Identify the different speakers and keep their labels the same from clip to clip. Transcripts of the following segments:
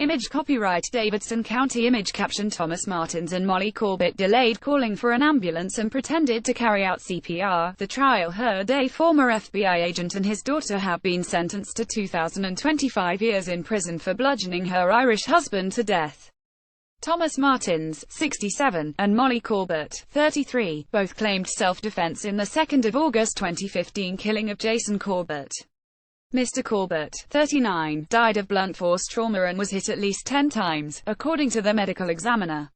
Speaker 1: Image copyright Davidson County. Image caption Thomas Martins and Molly Corbett delayed calling for an ambulance and pretended to carry out CPR. The trial heard a former FBI agent and his daughter have been sentenced to 2025 years in prison for bludgeoning her Irish husband to death. Thomas Martins, 67, and Molly Corbett, 33, both claimed self-defense in the 2nd of August 2015 killing of Jason Corbett. Mr. Corbett, 39, died of blunt force trauma and was hit at least 10 times, according to the medical examiner.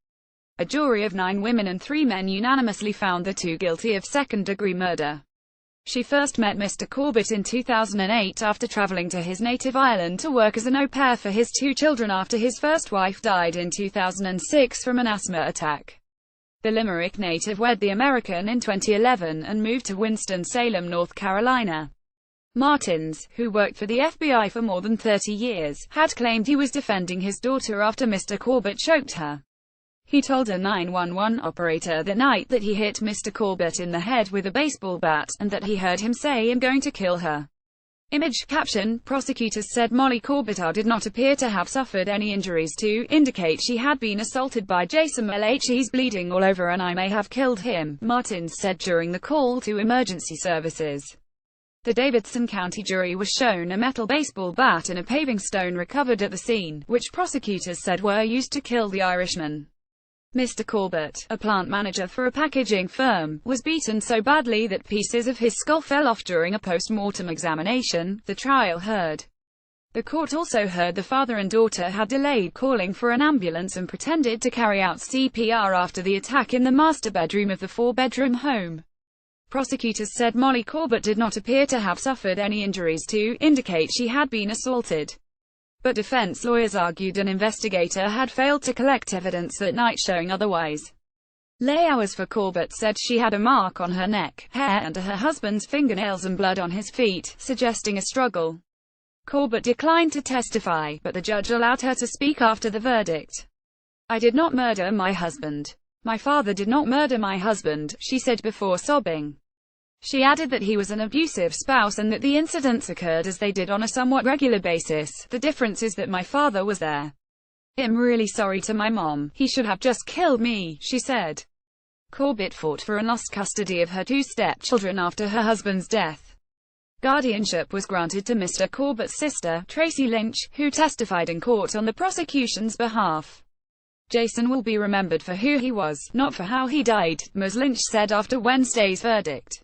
Speaker 1: A jury of 9 women and 3 men unanimously found the two guilty of second-degree murder. She first met Mr. Corbett in 2008 after traveling to his native Ireland to work as an au pair for his 2 children after his first wife died in 2006 from an asthma attack. The Limerick native wed the American in 2011 and moved to Winston-Salem, North Carolina. Martins, who worked for the FBI for more than 30 years, had claimed he was defending his daughter after Mr. Corbett choked her. He told a 911 operator that night that he hit Mr. Corbett in the head with a baseball bat, and that he heard him say, "I'm going to kill her." Image caption prosecutors said Molly Corbett did not appear to have suffered any injuries to indicate she had been assaulted by Jason. He's bleeding all over and I may have killed him, Martins said during the call to emergency services. The Davidson County jury was shown a metal baseball bat and a paving stone recovered at the scene, which prosecutors said were used to kill the Irishman. Mr. Corbett, a plant manager for a packaging firm, was beaten so badly that pieces of his skull fell off during a post-mortem examination, the trial heard. The court also heard the father and daughter had delayed calling for an ambulance and pretended to carry out CPR after the attack in the master bedroom of the 4-bedroom home. Prosecutors said Molly Corbett did not appear to have suffered any injuries to indicate she had been assaulted. But defense lawyers argued an investigator had failed to collect evidence that night showing otherwise. Lay hours for Corbett said she had a mark on her neck, hair under her husband's fingernails and blood on his feet, suggesting a struggle. Corbett declined to testify, but the judge allowed her to speak after the verdict. "I did not murder my husband. My father did not murder my husband," she said before sobbing. She added that he was an abusive spouse and that the incidents occurred as they did on a somewhat regular basis. "The difference is that my father was there. I'm really sorry to my mom. He should have just killed me," she said. Corbett fought for and lost custody of her 2 stepchildren after her husband's death. Guardianship was granted to Mr. Corbett's sister, Tracy Lynch, who testified in court on the prosecution's behalf. "Jason will be remembered for who he was, not for how he died," Ms. Lynch said after Wednesday's verdict.